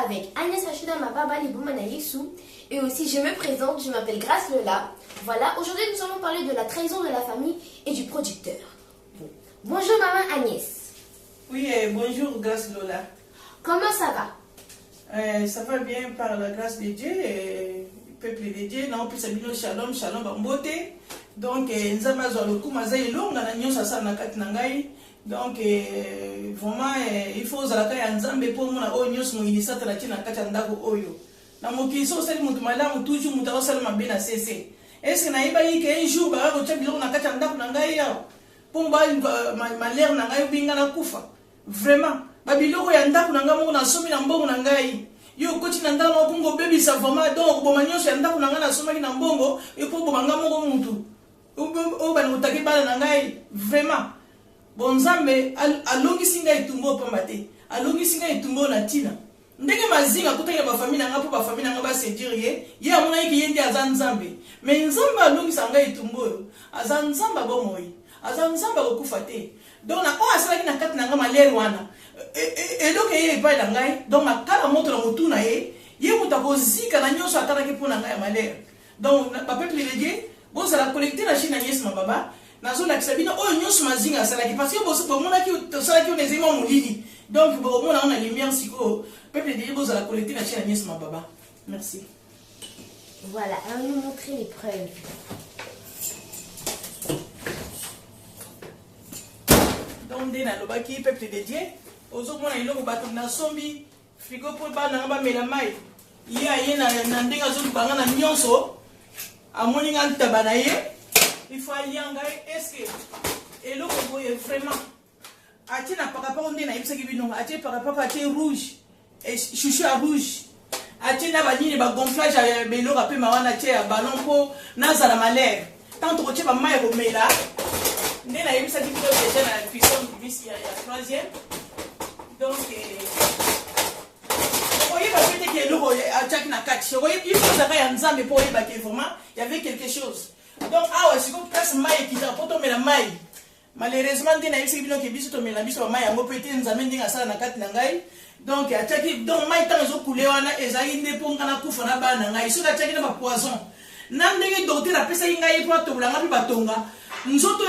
avec Agnès Rachida Mababa Liboumana Yissou. Et aussi, je me présente, je m'appelle Grace Lola. Voilà, aujourd'hui, nous allons parler de la trahison de la famille et du producteur. Bon. Bonjour, maman Agnès. Oui, bonjour, Grace Lola. Comment ça va? Ça va bien par la grâce de Dieu, peuple de Dieu. Non, puis c'est bien shalom, shalom, bambote. Donc, nous avons le coup, mais il y donc, vraiment, il faut que nous pour nous oyo. Na mokiso sali mutu malamu toujours mutu osala mabe na cc. Est-ce que na iba yi ke un jour ba ko tshebilo na kata ndako na ngai ya. Pomba malère na ngai binga na kufa. Vraiment, ba biloko ya ndako na ngai mo na somi na mbongo na ngai. Yo koti na ndako ko ngo baby sa vraiment donc bo manyoso ya ndako na ngai na somi na mbongo e po bo banga mo ko mutu. O ba no taki bala na ngai vraiment. Bonzambe alongi singa itumbo pambate. Alongi singa itumbo na tina. Ndenge mazinga kutanya ba famille na ngapo ba famille na ngaba sendirie ye amona yiki yende azanzambe mais nzamba alongi sanga itumbo azanzamba bomoi azanzamba kokufa te donc na ko asala ki na kati na ngama lero wana donc ye pa na ngai donc makala moto na mutu na ye muta kozika na nyonso atana ki pona ngai malere donc ba peuple de Dieu bon ça la collecter la chine Agnès Mababa nazo la kisabina o nyonso mazinga asala ki parce que bo mona ki sala ki onezima mulili donc bo mona on a lumière siko peuple de Dieu vous la collecter la chine Agnès Mababa. Merci. Voilà, alors nous montrer les preuves. Donc dès na lobaki peuple de Dieu ozo mona iloko bato na sombi frigo pour ba na ba melamai ya yena na ndenga zo banga na nyonso amoni nganta banaye il faut alianga est-ce que eloko boye vraiment atina pakapa onde na ibisa kibino atie pakapa atie rouge et chouchou à rouge atina banini ba gonflage ya belo rapé mawana atie ya ballon po nazala malère tant que tu vas maille romela ndena ibisa kibino déjà na cuisson du vis ya troisième donc oye ba fete que eloko attaque na kati oye il faut ça ya nzambe po oye ba que vraiment il y avait quelque chose donc ah ouais c'est comme place maille qui t'a poto mela maille malheureusement ndena ibisa kibino ke biso to mela biso ba maille yango peut-être nzambe ndinga sala na kati na ngai donc ataki donc mai tant zo couler wana ezali ne ponga na kufa na bana ngai so ataki na ba poison na ndenge docteur apesa ngai po atobulanga bi batonga nzoto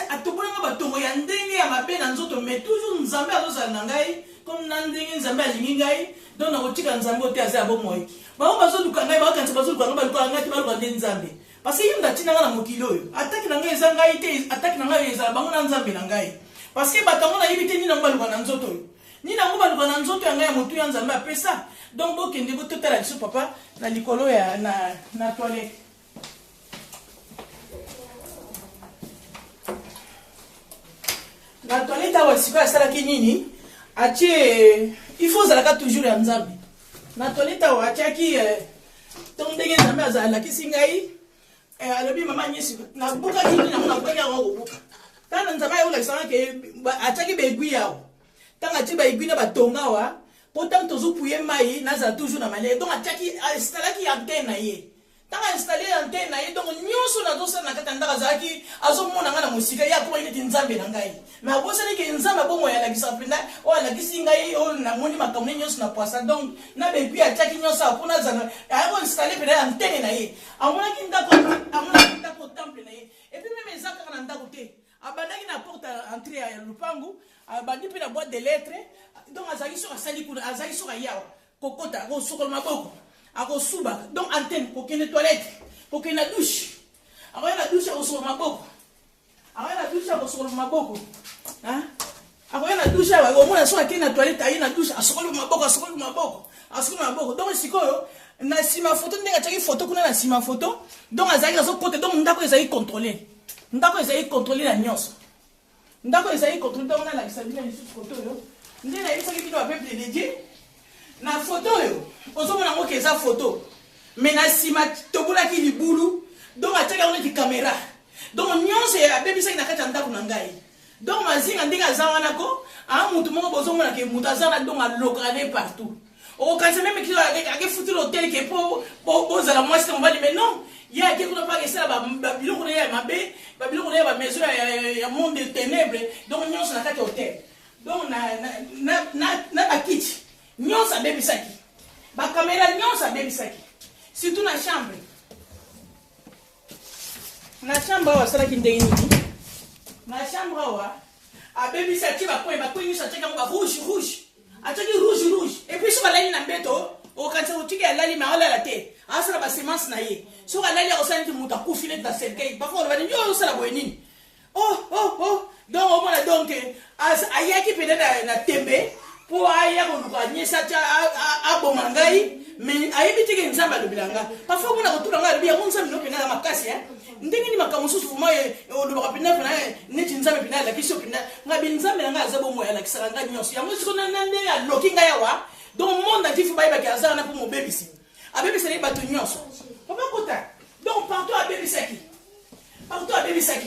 atobulanga batongo ya ndenge ya mabe na nzoto mais toujours nzambe azozala na ngai comme na ndenge nzambe alingi ngai donc na kotika nzambe ote aza bomoi ba bazoduka ngai ba kanisa bazoduka ngai baluka ngai te baluka nde nzambe parce que yinda tina na mokilo oyo ataki na ngai eza ngai te ataki na ngai eza bango na nzambe na ngai parce que batango na yibite ni na baluka na nzoto oyo ni na ngo baluka na nzoto ya ngai ya motu ya nzambe apesa donc bokende bototala biso papa na likolo ya na toilette na toilette awa sikoyo asalaki nini atie il faut ozalaka toujours ya nzambe na toilette awa atiaki donc ndenge nzambe azalakisi ngai alobi mama Agnès nabukaki nini nango nabukaki yango kobuka tana nzambe ayolakisanga ke atiaki baegui yawo tanga ti ba igwina batonga wa pourtant tozo pouye mai naza toujours na malé donc ataki installaki antenne na ye tanga installer antenne na ye donc nyonso na dosa na kata ndaka zaki azomona nga na musika ya ko ine nzambe na ngai mais abosani ke nzambe bomo ya la kisapenda o la kisingai o na moni makamne nyonso na poisa donc na be puis ataki nyonso apona zana a installer pe antenne na ye amona ki ndako temple na ye et puis même ezaka na ndako te abandaki na porte entrée ya lupangu abandi pe na boîte de lettres donc azali so asali kuna azali so yawa kokota ko sokol maboko ako suba donc antenne ko kene toilette ko kene douche ako na douche ko sokol maboko ako na douche ko sokol maboko hein ako na douche ko mona so kene na toilette ayi na douche asokol maboko donc sikoyo na sima photo ndenge chaki photo kuna na sima photo donc azali zo côté donc ndako ezali contrôler na nyonso ndako ezali contrôler donc na la kisabina ni photo yo ndena yisaki bino peuple de Dieu na photo yo ozomona ngo keza photo mais na sima tobulaki libulu donc ataka on ki caméra donc nyonso ya bebisa na kati ndako na ngai donc mazinga ndinga zawana ko a mutu moko bozomona ke mutu azana donc alokane partout o kanisa même ki ake foutu l'hôtel ke po za la moitié on va dire mais non il y a quelque chose pas que ça babiloko ya mabe babiloko ya ba maison ya monde de ténèbres donc nyonso na kati hôtel donc na bakiti nyonso abebisaki bakamera nyonso abebisaki surtout na chambre awa asalaki ndenge nini na chambre awa abebisaki bakoyi nyonso atiaki yango rouge atiaki rouge et puis soki alali na mbeto okanisa kotiki alali ma olala te asala basemence na ye soki alali akosala neti moto akufi neti na cercueil parfois oloba nini oyo osala boye nini donc omona donc ayaki pene na tembe mpo aya koluka nyesa ti aboma ngai mais ayebi teke nzambe alobela nga parfois omona kotuna ngai alobi yango nzambe no mpenza na makasi ndenge nini makambo mosusu vuma olobaka mpenza mpena neti nzambe mpenza alakisi yo mpenza ngabi nzambe na ngai aza bomoyo alakisaka ngai nyonso yango siko na ndenge aloki ngai awa donc monde entier fo bayebaki aza wana mpo mobebisi abebisaki bato nyonso obakota donc partout abebisaki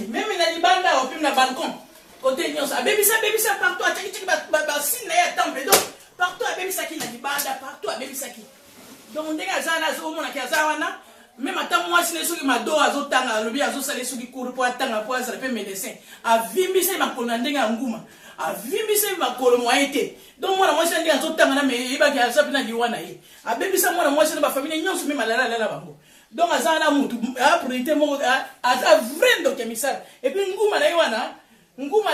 meme na libanda awa mpe na balcon côté nyonso abebisa partout atiaki basine na ye ya temple donc partout abebisaki na libanda partout abebisaki donc ndenge aza wana azomonaki aza wana même ata mwasi ne soki mado azotanga alobi azosala soki cour mpo atanga mpo azala mpe médecin avimbisai makolo na ndenge ya nguma avimbisai makolo mwaye te donc mwana mwasi na ndenge azotanga na eyebaki aza mpe na liwa na ye abebisa mwana mwasi na bafamile nyonso mpe alala bango donc aza wana mutu apriorité moko aza vrai ndoki ya misala epuis nguma na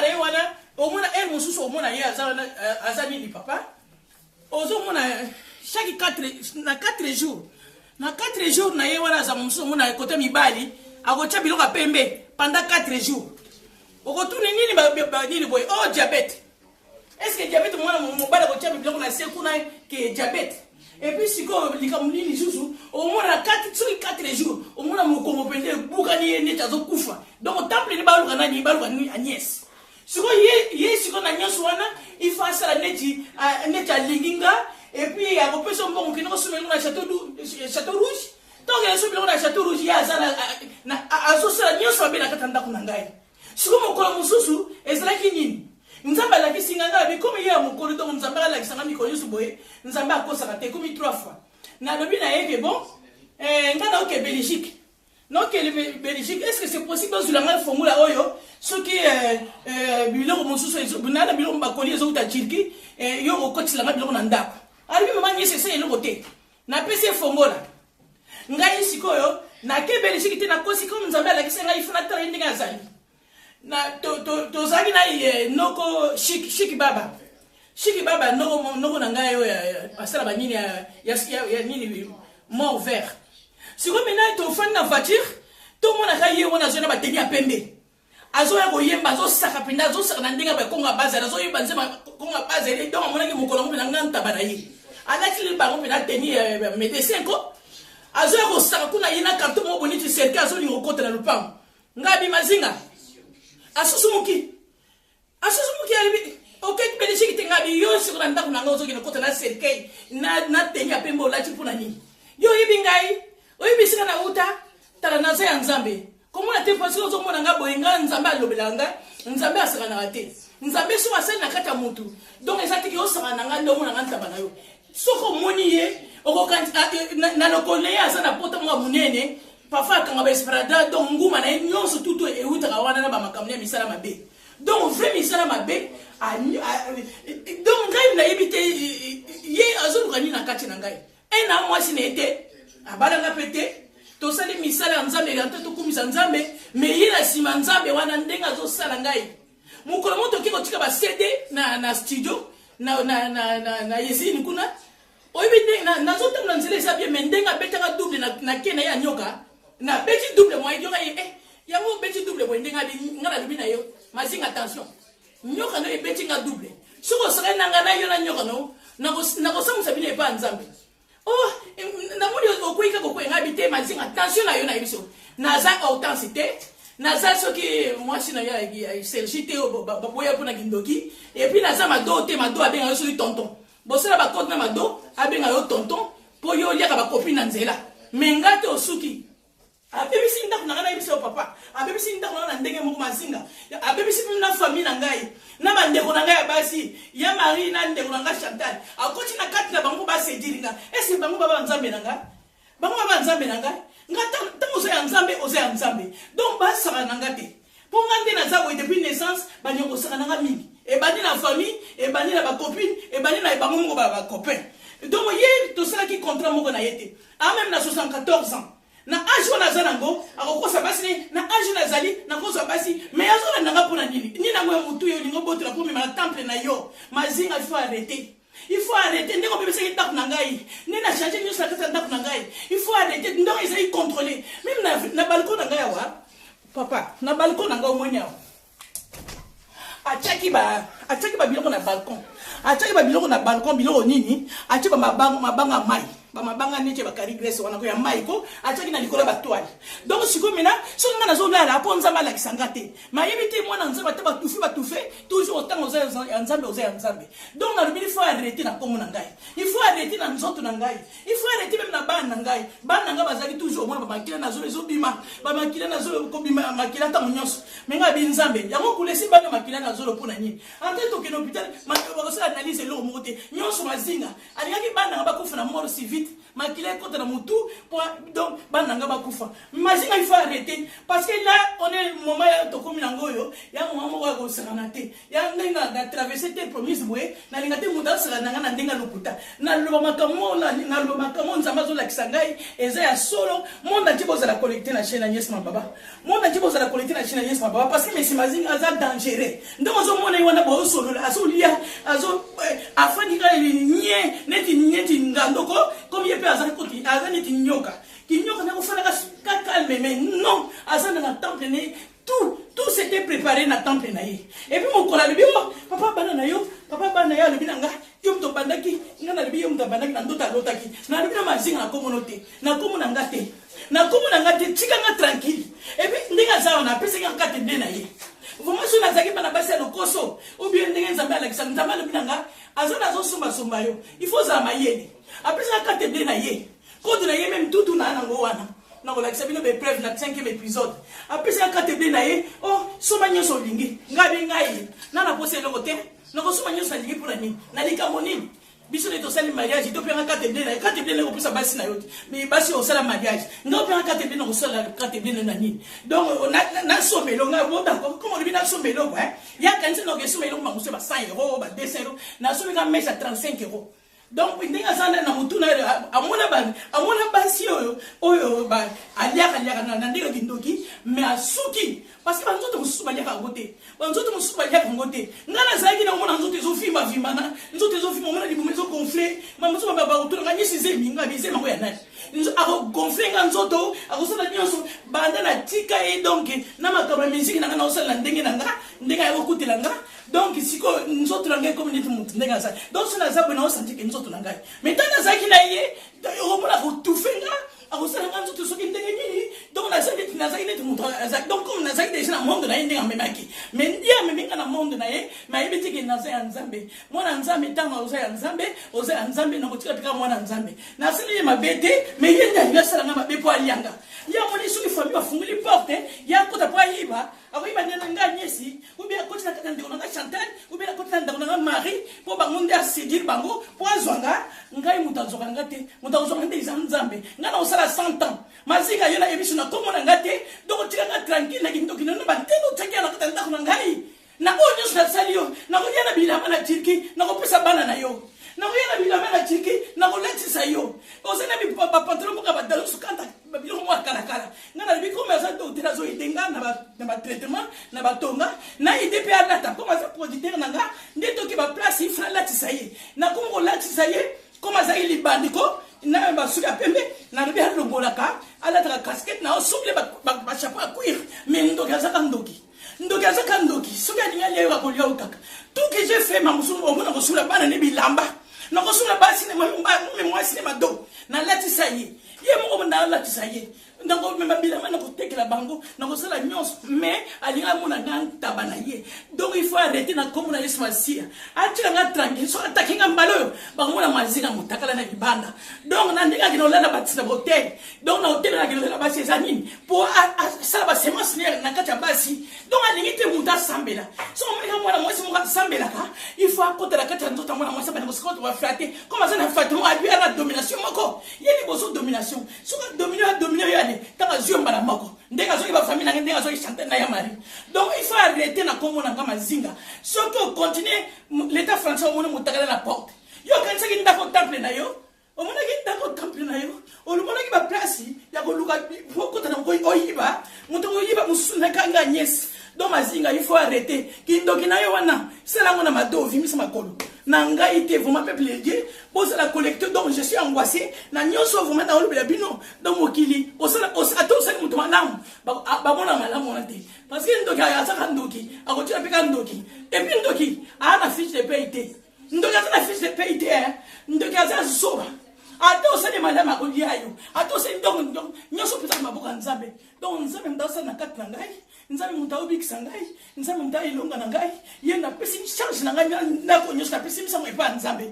ye wana omona ere mosusu omona ye aza nini papa ozomona chaque 4 jours na 4 jours na ye wana aza mosusu omona kote mibali akotia biloko ya pembe pendant 4 jours okotuni nini boye diabete est-ce que diabete mwana mobali akotia biloko na se kuna ke diabete epuis sikoyo likambo nini lisusu omona soki 4 jours omona mokongo mpenza ebukani ye neti azokufa donc temple ni baluka nani agnès sikoyo ye sikoyo na nyonso wana ifo asala neti alingi nga epuis akopesa mbongo kende kosomela na château rouge donc esomela na château rouge ye azosala nyonso abe na kati ya ndako na ngai sikoyo mokolo mosusu ezalaki nini nzambe alakisi nga ngai bikomi ye ya mokolo donc nzambe alakisanga mikolo nyonso boye nzambe akosaka te komi 3 fois nalobi na ye ke bon nga naoke Belgique Belgique est-ce que c'est possible ozula ngai formula oyo soki biloko mosusu nana biloko bakoli ezouta Turquie yo okotisela ngai biloko na ndako alobi mama nyesi ese eloko te napesi efongola ngai sikoyo nake Belgique te nakosi komi nzambe alakisi ngai ifo natala ye ndenge azali tozalaki na noko shiki baba noko na ngai oyo asala banini ya nini mort vert sikoyo mena tofandi na voiture tomonaka ye wana azoya na bateni ya pembe azoya koyemba azosaka mpenza azosaka na ndenge ya bakongo ya bazali azoyemba nzema kongo ya bazali donc amonaki mokolo ngo mpenza nga ntaba na ye alati bango mpenza teni ya médecin ko azoya kosaka kuna ye na karton moko boniti cercle azolinga kokota na lupango nga bimazinga asusumuki alibi okeki Belgique te ngabi yo siko na ndako na nga ozokende kota na cercueil na teni ya pembe olati mpona nini yo oyebi ngai oyebi sika na uta tala naza ya nzambe komona te pasi ozomona nga boye nga nzambe alobela nga nzambe asakanaka te nzambe soki asali na kati ya motu donc eza teke osaka na nga nde omona nga ntaba na yo soki omoni ye na lokolo ye aza na pota moko ya monene parfois akanga baesperada donc nguma na ye nyonso tutu eutaka wana na bamakambo ya misala mabe donc vrai misala mabe donc ngai nayebi te ye azoluka nini na kati na ngai na mwasi na ye te abalanga mpe te tosali misala ya nzambe yante tokumisa nzambe mais ye na nsima nzambe wana ndenge azosala ngai mokolo mo toki kotika bacd na studio na yezini kuna oyebi ndenge nazotambola nzela eza bien mais ndenge abetaka double na ke na ye anyoka na beti double moye yoka ye yango beti double boye ndenge nga nalobi na yo mazinga attention nyoka no ebeti nga double soki osakali na nga na yo na nyoka no nakosamusa bino epa ya nzambe namoni okweyika kokwenga bi te mazinga attention na yo na yebiso naza hortense te naza soki mwasi na yo ya sergi te baboya mpona kindoki epuis naza mado te mado abenga yo soki tonton bosala bakote na mado abenga yo tonton mpo yo oliaka bakopine na nzela me nga te osuki abebisi ndako na ngai nayebisi yo papa abebisi ndako na ngai na ndenge moko mazinga abebisi mpe na famille na ngai na bandeko na ngai ya basi ya marie na ndeko na ngai chantal akoti na kati na bango basediri nga ese bango baba nzambe na ngai nga ntango oza ya nzambe donc basaka na nga te mpo nga nde naza boye depuis naissance banyoko osaka na nga mingi ebandi na famille ebandi na bacopine ebandi na bango moko bacopain donc ye to ça qui contrat moko na yete a même na 74 ans na âge wana zanango akokosa basi na âge nazali na kosa basi mais azona nanga pona nini ni na moyo mutu yo lingo botra pour me temple na yo mazinga il faut arrêter. Il faut arrêter. Ndeko bébé c'est tak nangai. Ni na changer ni sa kata tak nangai. Il faut arrêter. Ndeko ils contrôler. Même na balcon nangai wa. Papa, na balcon nangai omwenya. Achaki ba biloko na balcon. Achaki ba biloko na balcon biloko nini? Achaki ba mabanga mai. Bamabanga neke bakari graisse wana ko ya maiko ataki na likolo ba toile donc siko mina so nga nazo la po nzamba la kisangate mayebite mwana nzamba te batufe toujours autant aux nzambe donc na lubili faut arrêter na komo na ngai il faut arrêter na nzoto na ngai il faut arrêter même na bana na ngai bazali toujours mwana ba makila nazo ezobima ba makila nazo ko bima makila ta nyonso menga bi nzambe yango kulesi bana makila nazo lo pona nini ante to ke no hôpital makila ba so analyse lo mote nyonso mazinga alingaki bana ba kufa na mort si vite makila côté na mutu donc bananga bakufa mazinga il faut arrêter parce que là on est moment to komi nangoyo ya moment wa ko sanate ya ndenga na traverser tes promises bwe na lingate muda sala nanga na ndenga lokuta na lo makamo na lo makamo nzamazo la kisangai eza ya solo monde entier boza la collecter na chaîne Agnès Mababa monde entier boza la collecter na chaîne Agnès Mababa parce que mais mazinga aza dangereux donc zo mona wana bo solo azo lia azo afani ka nye neti ngandoko comme il peut azan koti azan neti nyoka na kufana ka calme mais non azan na temple ne tout s'était préparé na temple na ye et puis mon kola lebi papa bana yo lebi nanga yo mto bandaki ngana lebi yo mto bandaki na ndota lotaki na lebi na mazinga na communauté na communanga te tika nga tranquille et puis ndinga za na pese nga kate de na ye vraiment so na zaki bana basi no koso ou bien ndinga nzambe ala kisanga lebi nanga azan azo sumba yo il faut za mayeli après ça kate de na ye quand na ye même tout na nango wana na ko lakisa bino be preuve na 5e épisode après ça kate de na ye oh soma nyoso lingi ngabe ngai na na pose le côté na ko soma nyoso lingi pour nani na likambo nini biso ne to sali mariage to penga kate de na ko pesa basi na yote mais basi o sala mariage nga penga kate de na ko sala kate de na nini donc na somelo nga bo d'accord comment le na somelo ouais ya kanse no ke somelo ma muso ba 100 euros ba 200 euros na somelo mesa 35 euros. Donc ndinga sana na mutu na amona basi oyo ba aliaka na ndinga kindoki mais asuki parce que banzoto mususu baliaka ngote ngana zaki na mona nzoto ezofimba vimbana nzoto ezofimba mona libumu ezogonfle mamusu ba utula ngani sizemi ngabi zema ko ya nani ako gonfle nga nzoto ako sala nyonso banda na tika e donc na makaba musique na osala ndenge ndenga ya kokutela nga donc siko nzoto nanga comme niti mutu ndenga sa donc sina zabu na osanti ke nzoto nanga mais tana zaki na ye omona ko tufenga ako sala nga nzoto soki ndenge nini donc na zaki neti mutu azaki donc comme na zaki déjà na monde na ye ndenga memaki mais ya meminga na monde na ye ma yebiti ke na za ya nzambe mwana nzambe tanga oza ya nzambe na kotika tika mwana nzambe na sala ye mabete mais ye nda sala nga mabe po alianga ya moni soki famille bafunguli porte ya kota po ayiba akoyiba ndena nga nyesi ou bien kota kata ndeko na Chantal ou bien kota ndeko na Marie po bango nda séduire bango po azwanga ngai mutanzo kanga te mutanzo kanga te nzambe ngana osala 100 ans mazika yona ebisu na komona ngate donc tika nga tranquille na kindoki na banteno tsakia na kata ndako na ngai na onyo sa salio na ko yana bilama na Turki na ko pesa bana na yo na ko yana bilama na Turki na ko letisa yo osena bi papa patron ko ba dalu sukanta babilo mo kala ngana bi ko mesa to tira zo idenga na ba traitement na ba tonga na IDP alata ko ma sa producteur nanga ndeto ki ba place ifra latisa ye na ko mo latisa ye ko ma za ili bandiko na ba suka pembe na bi ha longolaka alata casquette na osuble ba chapeau à cuir mais ndo kaza ndoki suka dinga lewa ko lyo kaka tout que j'ai fait mamusu o mona ko sula bana ne bilamba na ko sula basi ne moi cinéma do na latisa ye mo na latisa ye ndako même bilamba na ko tekela bango na ko sala nyonso mais alinga mona nganta bana ye donc il faut arrêter na comme na Yesu Masia atira nga tranquille so atakinga mbalo ba mona mazika mutakala na libanda donc na ndinga kino lana batisa hotel donc na hotel na kino lana basi zanini pour sala ba semence na kati basi donc alingite muta sambela so mwana mwasi muka sambela ka il faut akota la kati nzota mwana mwasi ba ko va flatter comme ça na fatou a lui la domination moko yeli bozo domination so dominer yali taka ziomba na moko ndenga zo ba famille na ndenga zo chanter na ya mari donc il faut arrêter na komo na kama zinga so que continuer l'état français au monde mutakala la porte yo kanisa ki ndako temple na yo omona ki ndako temple na yo olumona ki ba place ya ko luka pokota na ko oyiba muto oyiba musuna kanga nyesi donc mazinga il faut arrêter kindoki na yo wana sala ngona madovi misa makolo na ngai te vraiment peuple Dieu pose la collecteur donc je suis angoissé na nyonso vraiment na olubela bino donc mokili osala atosali muto malamu ba mona malamu na te parce que ndoki asaka ndoki akotira peka ndoki et puis ndoki ana fiche de paye te ndoki asala fiche de paye te ndoki asala soba atosali malamu akolia yo atosali donc nyonso pesa maboka nzambe donc nzambe mdasa na kati na ngai nzambe muta obikisa ngai nzambe muta ilonga na ngai ye na pesi charge na ngai na ko nyonso na pesi misango epa nzambe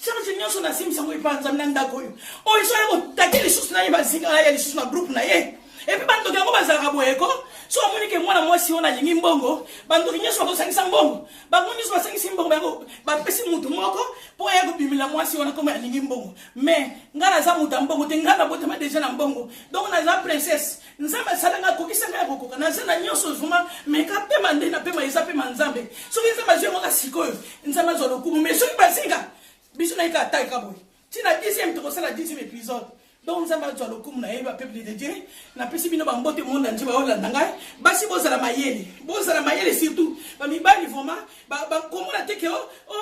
charge nyonso na sim sango epa nzambe na ndako yo o iso ya ko takeli susu na ye bazinga na ye lisusu na groupe na ye et puis bandoki yango bazalaka boyeko so omoni ke mwana mwasi oyo nalingi mbongo bandoki nyonso bakosangisa mbongo bango nyonso basangisi mbongo bango bapesi mutu moko mpo aya kobimela mwasi wana komo alingi mbongo mais ngai naza mutu ya mbongo te ngai nabotama deja na mbongo donc naza princesse nzambe asalanga akokisa ngai akokoka naza na nyonso vraimen mais kapema nde napema eza pema nzambe soki nzambe azwi yango ka sikoyo nzambe azwa lokumu mais soki bazinga biso nayika ataka boye ntina 10e tokosala 10e épisode donc nzambe azwa lokumu na ye bapeuple de Dieu napesi bino bambote monde nje baolanda ngai basi bozala mayele surtout bamibali vraiment bakomona te ke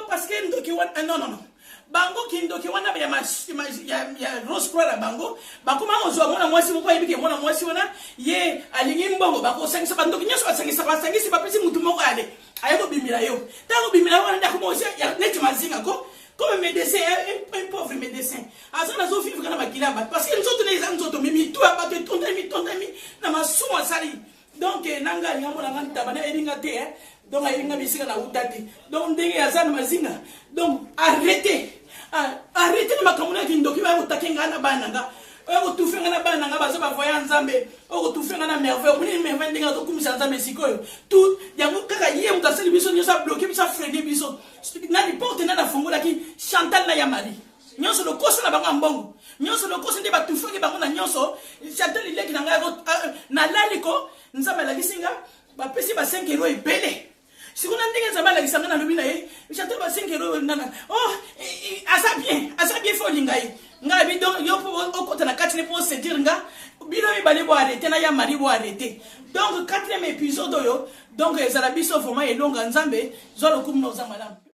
parce que ndoki wana non bango kindoki wana ya Rose Croix la bango bakoma ozwa mwana mwasi moko ayebike mwana mwasi wana ye alingi mbongo bakosangisa bandoki nyonso basangisi bapesi mutu moko ale aye kobimila yo ntango bimila wana ndako mosi neti mazinga ko comme médecin, un pauvre médecin. Asa na zo vivre na makilamba parce que nzoto les nzoto mimi tout abato tondami na masuma sali. Donc nanga ngambo na nganta bana elinga te donc elinga bisika na utati. Donc ndenge ya zana mazinga. Donc arrêtez na makamuna kindoki ba utakenga na bana nga. Oko tufenga na bana nga bazo ba voya nzambe. Oko tufenga na merveille. Muni merveille ndenge to kumisa nzambe sikoyo. Tout yango kaka yé mutaseli biso nyosa bloquer bisa freiner biso. Nani porte nana fongola ki Chantal na Yamali. Nyonso lo koso na banga mbongo. Nyonso lo koso nde batufuki bango na nyonso. Chantal ileki na ngai na laliko nzambe la gisinga ba pesi ba 5 € ebele. Sikuna ndenge nzambe la gisanga na lobi na ye. Chantal ba 5 € nana. Oh, asa bien fo lingai. Ngai bi donc yo okota na 4 pour se dire nga bino mibale bo arrêter na Yamali bo arrêter. Donc 4e épisode yo donc ezala biso vraiment elonga nzambe zo lokumu no zamalam.